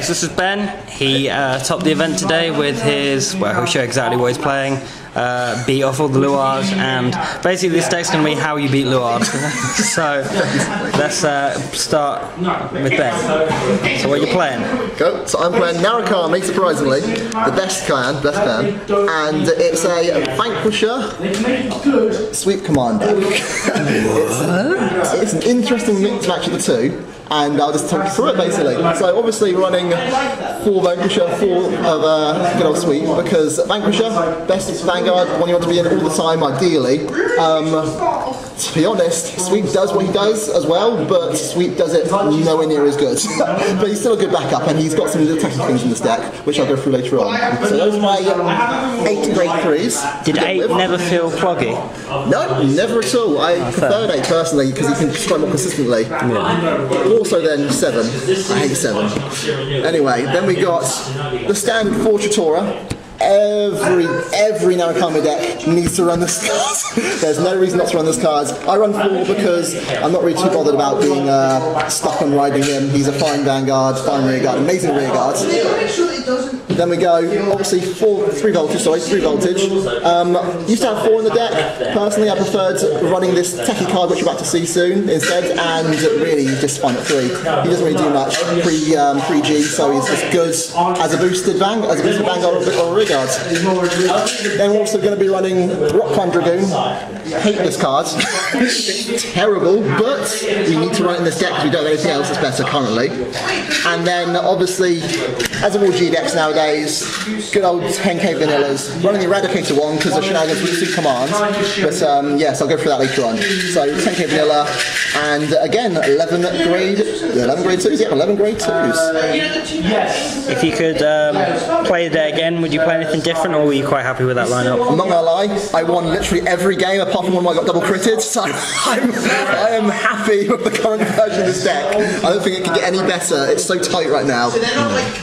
so this is Ben. He topped the event today with his, well, he'll show exactly what he's playing. Beat off all the Luards, and basically this deck's going to be how you beat Luard. So let's start with Ben. So what are you playing? Go. So I'm playing Narukami, surprisingly, the best clan, and it's a Vanquisher sweep command deck. it's an interesting mix match of the two. And I'll just talk you through it basically. So obviously we're running 4 Vanquisher, 4 of good old Sweep, because Vanquisher, best Vanguard, one you want to be in all the time ideally. To be honest, Sweep does what he does as well, but Sweep does it nowhere near as good. But he's still a good backup, and he's got some attacking things in this deck, which I'll go through later on. So those are my 8 grade 3s. Did 8 never feel cloggy? No, never at all. I preferred 8 personally, because he can strike more consistently. Yeah. Also then 7. I hate 7. Anyway, then we got the standard 4 Tutora. Every Narukami deck needs to run this card. There's no reason not to run this card. I run 4 because I'm not really too bothered about being stuck on riding him. He's a fine Vanguard, fine rearguard, amazing rearguard. Then we go, obviously 3 voltage. Used to have 4 in the deck. Personally, I preferred running this techie card, which you're about to see soon, instead, and really just fine at 3. He doesn't really do much pre-G, so he's just good as a boosted Vanguard or a rearguard. Then we're also going to be running Rockland Dragoon. Hate this card. Terrible, but we need to run it in this deck because we don't have anything else that's better currently. And then obviously, as of all G decks nowadays, good old 10k vanillas. Running the Eradicator one because the shenanigans with 2 commands. But yes, I'll go through that later on. So 10k vanilla, and again 11 grade 2s. Yeah, 11 grade 2s. If you could play the day again, would you play anything different, or were you quite happy with that lineup? I'm not gonna lie, I won literally every game apart from one where I got double critted, so I am happy with the current version of this deck. I don't think it can get any better. It's so tight right now.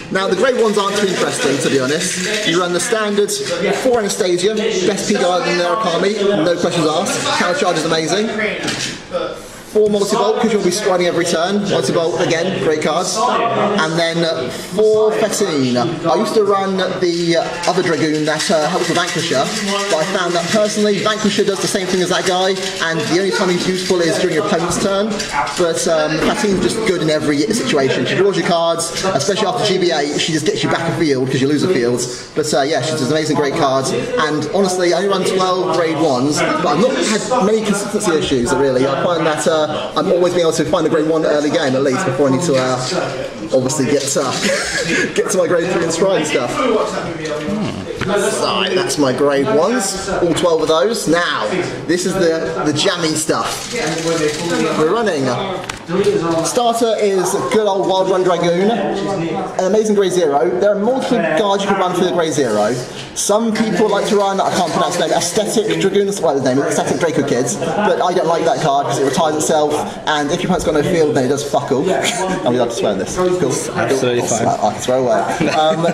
Now the grade 1s aren't too interesting, to be honest. You run the standard 4 Anastasia, best P guard in Narukami, no questions asked. Counter charge is amazing. 4 multi-bolt, because you'll be striding every turn. Multi-bolt, again, great cards. And then 4 Fetine. I used to run the other Dragoon that helps with Vanquisher, but I found that personally, Vanquisher does the same thing as that guy, and the only time he's useful is during your opponent's turn. But Fetine's just good in every situation. She draws your cards, especially after GBA, she just gets you back a field, because you lose a field. But yeah, she's an amazing, great card. And honestly, I only run 12 grade 1s, but I've not had many consistency issues, really. I find that I'm always being able to find a grade 1 early game at least before I need to obviously get to my grade 3 and stride and stuff. So that's my grade 1s, all 12 of those. Now, this is the jammy stuff. We're running. Starter is good old Wild Run Dragoon, an amazing grade 0. There are multiple guards you can run for the grade 0. Some people like to run, I can't pronounce the name, Aesthetic Dragoon, that's what his name is, Aesthetic Draco Kids, but I don't like that card because it retires itself, and if your opponent's got no field, then it does fuck all. I'm allowed to swear in this. Cool. Absolutely fine. I can throw away.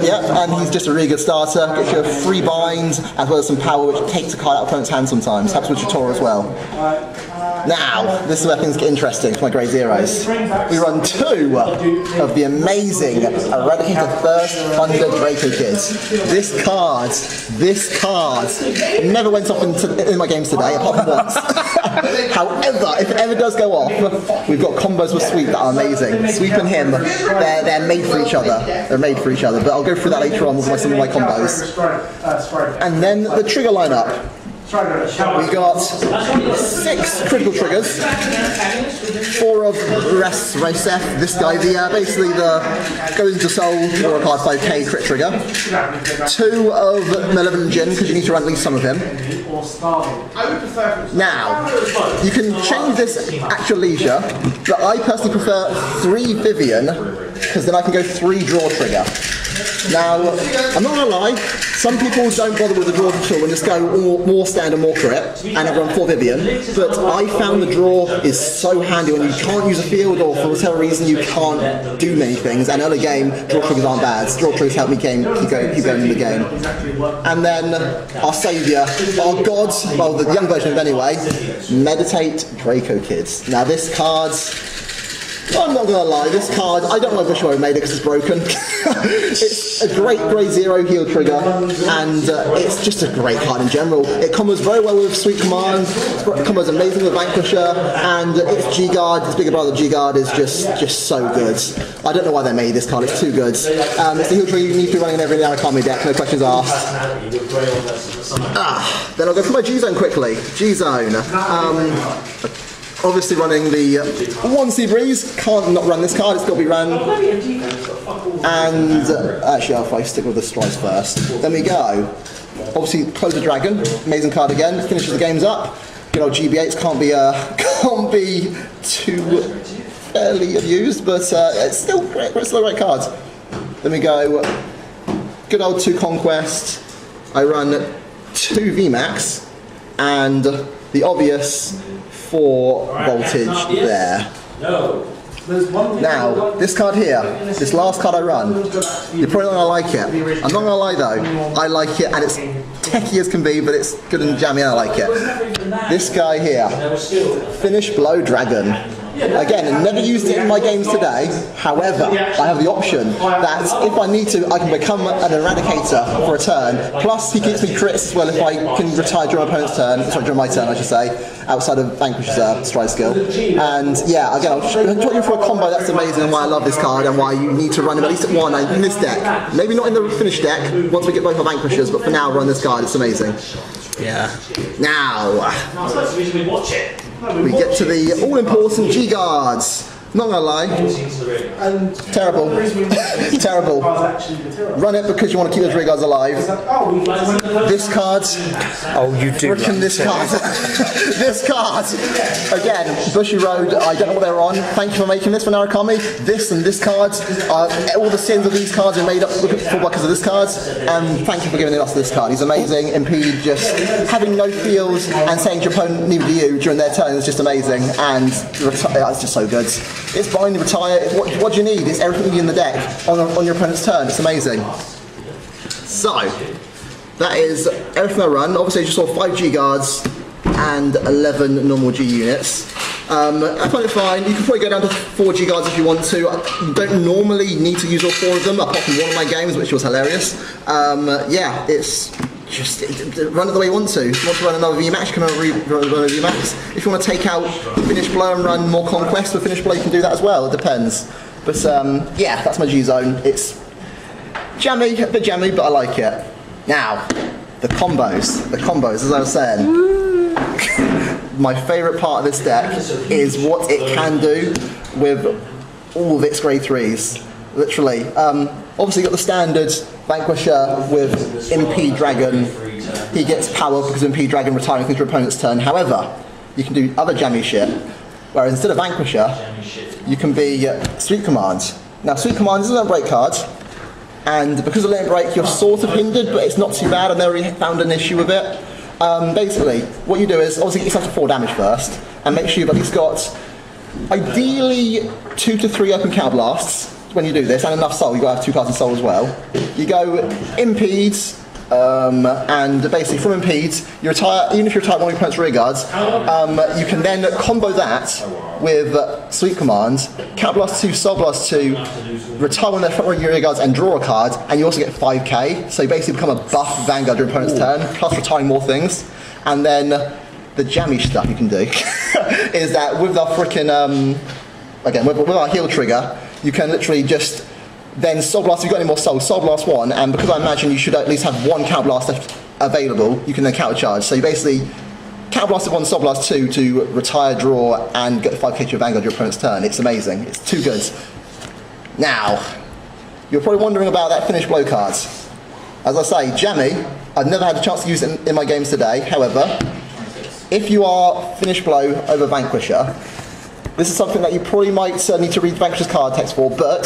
Yeah, and he's just a really good starter, gets you a free bind, as well as some power, which takes a card out of opponent's hand sometimes, helps with Tutor as well. Now, this is where things get interesting for my grade 0s. We run 2 of the amazing Eradicator Thirst Thunder Draco Kids. This card never went off in my games today, apart from once. However, if it ever does go off, we've got combos with Sweep that are amazing. Sweep and him, they're made for each other. They're made for each other, but I'll go through that later on with some of my combos. And then the trigger lineup. We got 6 critical triggers, 4 of Resef, this guy, basically the goes into soul or a card 5k crit trigger, 2 of Malevolent Jinn, because you need to run at least some of him. Now, you can change this at your leisure, but I personally prefer 3 Vivian, because then I can go 3 draw trigger. Now, I'm not gonna lie, some people don't bother with the draw at all and just go more stand and more crit, and I've run 4 Vivian, but I found the draw is so handy when you can't use a field or for whatever reason you can't do many things, and early game, draw triggers aren't bad. Draw triggers help me keep going in the game. And then, our saviour, our god, well the young version of it anyway, Meditate Draco Kids. Now this card's I'm not gonna lie, this card, I don't know which way I made it because it's broken. It's a great grade 0 heal trigger, and it's just a great card in general. It combos very well with Sweet Command, it combos amazing with Vanquisher, and its G-Guard, its bigger brother G-Guard is just so good. I don't know why they made this card, it's too good. It's the heal trigger you need to be running in every Narukami deck, no questions asked. Then I'll go for my G-Zone quickly. G-Zone. Obviously running the 1C Breeze, can't not run this card, it's got to be run. And actually if I stick with the Strides first. Then we go. Obviously Close the Dragon, amazing card again, finishes the games up. Good old GB8s can't be too fairly abused, but it's still great, it's still a great card. Then we go, good old 2 Conquest. I run 2 VMAX and the obvious 4 voltage there. Now, this card here, this last card I run, you're probably not going to like it. I'm not going to lie though, I like it and it's techie as can be, but it's good and jammy and I like it. This guy here, Finish Blow Dragon. Again, never used it in my games today, however, I have the option that if I need to, I can become an Eradicator for a turn, plus he keeps me crits as well if I can retire during my opponent's turn, sorry, during my turn I should say, outside of Vanquisher's stride skill. And yeah, again, I'll show you for a combo that's amazing and why I love this card and why you need to run him at least at 1 in this deck. Maybe not in the finished deck, once we get both our Vanquishers, but for now run this card, it's amazing. Yeah. Now, we get to the all-important G-Guards. Not gonna lie, terrible, terrible. Run it because you want to keep those G-Guards alive. This card, oh you do. Frickin' this card, this card. Again, Bushy Road. I don't know what they're on. Thank you for making this for Narukami. This and this card, all the sins of these cards are made up for because of this card. And thank you for giving us this card. He's amazing. Impede, just having no feels and saying to your opponent, neither do you during their turn is just amazing. And it's just so good. It's bind, retire, it's what do you need? It's everything you need in the deck on your opponent's turn, it's amazing. So, that is everything I run. Obviously I just saw 5 G guards and 11 normal G units. I find it fine, you can probably go down to 4 G guards if you want to. You don't normally need to use all 4 of them, apart from one of my games, which was hilarious. Yeah, it's just run it the way you want to. If you want to run another VMAX, you can run another VMAX. If you want to take out Finish Blow and run more Conquest with Finish Blow, you can do that as well, it depends. But yeah, that's my G-Zone. It's jammy, a bit jammy, but I like it. Now, the combos, as I was saying. My favourite part of this deck is what it can do with all of its grade 3s. Literally. Obviously got the standard Vanquisher with Impede Dragon. He gets power because of Impede Dragon retiring things your opponent's turn. However, you can do other jammy shit. Whereas instead of Vanquisher, you can be Sweet Command. Now Sweet Command isn't a break card, and because of Let It Break, you're sort of hindered, but it's not too bad. I've never really found an issue with it. Basically, what you do is obviously get yourself to 4 damage first, and make sure you've at least got ideally 2 to 3 open counter blasts. When you do this, and enough soul, you've got to have 2 cards in soul as well. You go Impedes, and basically from Impedes, you retire, even if you retire one of your opponent's rear guards, you can then combo that with Sweet Command, Counter Blast 2, Soul Blast 2, retire one of their front rear guards and draw a card, and you also get 5k, so you basically become a buff Vanguard your opponent's turn, plus retiring more things. And then the jammy stuff you can do is that with our frickin', again, with our heal trigger, you can literally just then Soul Blast, if you've got any more souls, Soul Blast 1, and because I imagine you should at least have 1 Counter Blast available, you can then counter charge. So you basically Counter Blast 1, Soul Blast 2 to retire, draw, and get the 5k to your Vanguard your opponent's turn. It's amazing. It's too good. Now, you're probably wondering about that Finish Blow card. As I say, jammy, I've never had a chance to use it in my games today. However, if you are Finish Blow over Vanquisher, this is something that you probably might need to read Vanquisher's card text for, but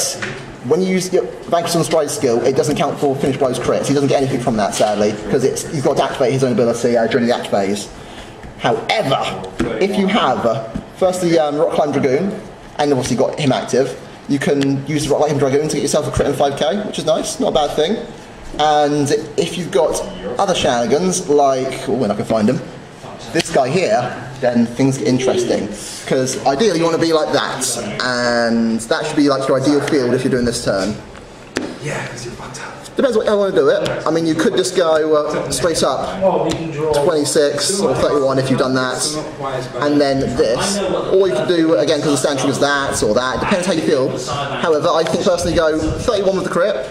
when you use your Vanquisher's on stride skill, it doesn't count for Finish Blow's crits. He doesn't get anything from that, sadly, because he's got to activate his own ability during the act phase. However, if you have, firstly, Rock Climb Dragoon, and obviously got him active, you can use Rock Climb Dragoon to get yourself a crit and 5k, which is nice, not a bad thing. And if you've got other shenanigans, like, oh, when I can find him, this guy here, then things get interesting. Because ideally you want to be like that, and that should be like your ideal field if you're doing this turn. Yeah, because you're fucked up. Depends what you want to do it. I mean, you could just go straight up 26 or 31 if you've done that, and then this. Or you could do, again, because the stand triggers that or that. It depends how you feel. However, I think personally go 31 with the crit.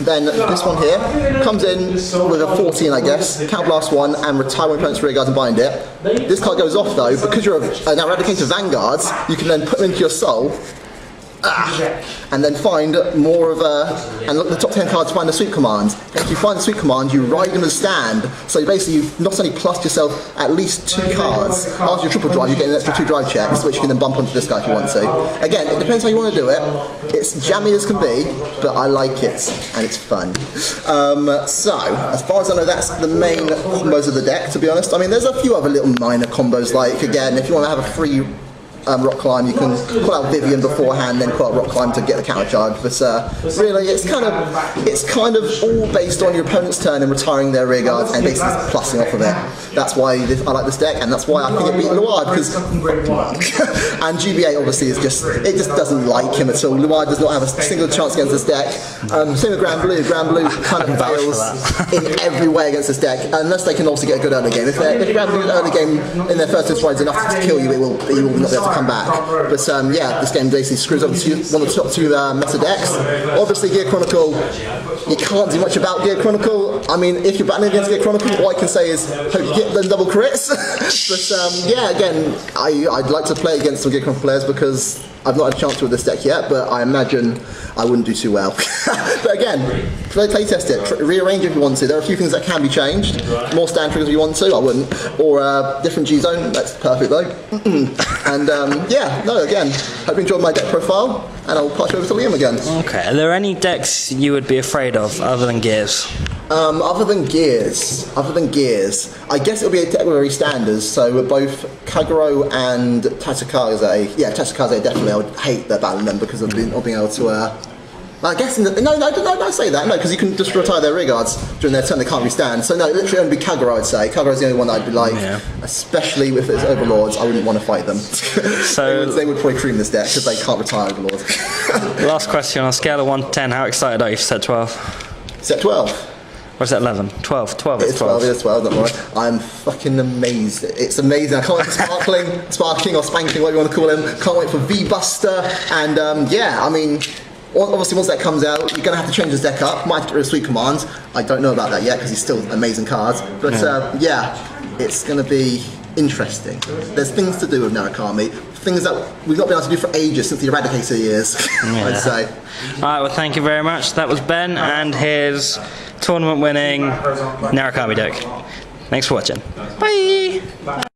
Then this one here comes in with a 14, I guess, counterblast 1 and retire one opponent's rear guards and bind it. This card goes off though, because you're an eradicator of Vanguards, you can then put them into your soul. And then find more of and look at the top 10 cards to find the sweep command. If you find the sweep command, you ride them as stand. So basically you've not only plussed yourself at least 2 cards. After your triple drive, you get an extra 2 drive checks, which you can then bump onto this guy if you want to. Again, it depends how you want to do it. It's jammy as can be, but I like it, and it's fun. So, as far as I know, that's the main combos of the deck, to be honest. I mean, there's a few other little minor combos, like, again, if you want to have a free rock climb, you can pull out Vivian beforehand, then pull out rock climb to get the counter charge. But really, it's kind of all based on your opponent's turn and retiring their rear guards and basically plussing off of it. That's why I like this deck, and that's why I think it beat Luard, because and GBA obviously is just doesn't like him at all. Luard does not have a single chance against this deck. Same with Granblue. Granblue kind of fails in every way against this deck, unless they can also get a good early game. If Granblue's early game in their first 2 strides enough to kill you, you will not be able to come back. But yeah, this game basically screws up one of the top 2 meta decks. Obviously, Gear Chronicle, you can't do much about Gear Chronicle. I mean, if you're battling against Gear Chronicle, all I can say is hope you get them double crits. But yeah, again, I'd like to play against some Gear Chronicle players because I've not had a chance with this deck yet, but I imagine I wouldn't do too well. But again, play test it, rearrange if you want to. There are a few things that can be changed. More stand triggers if you want to, I wouldn't. Or different G-zone, that's perfect though. And yeah, no, again, hope you enjoyed my deck profile, and I'll pass you over to Liam again. Okay, are there any decks you would be afraid of other than Gears? Other than Gears, I guess it'll be a deck with very standards. So both Kagero and Tatsukaze. Yeah, Tatsukaze definitely. I would hate that battling them because of not being able to. I guess no, don't say that. No, because you can just retire their rear guards during their turn. They can't restand. So no, it literally only be Kagero. I'd say Kagero's the only one that I'd be like, especially if it's Overlords. I wouldn't want to fight them. So they would probably cream this deck because they can't retire Overlords. Last question: on a scale of 1 to 10, how excited are you for set 12? Set 12. Or is it 11? 12. 12. It's 12. It's 12, don't worry. I'm fucking amazed. It's amazing. I can't wait for Sparkling or Spanking, whatever you want to call him. Can't wait for V-Buster. And yeah, I mean, obviously once that comes out, you're going to have to change his deck up. Might have to get rid of Sweet Commands. I don't know about that yet because he's still amazing cards. But yeah, it's going to be interesting. There's things to do with Narukami. Things that we've not been able to do for ages since the Eradicator years, I'd say. Alright, well thank you very much. That was Ben and his tournament winning Narukami deck. Thanks for watching. Bye!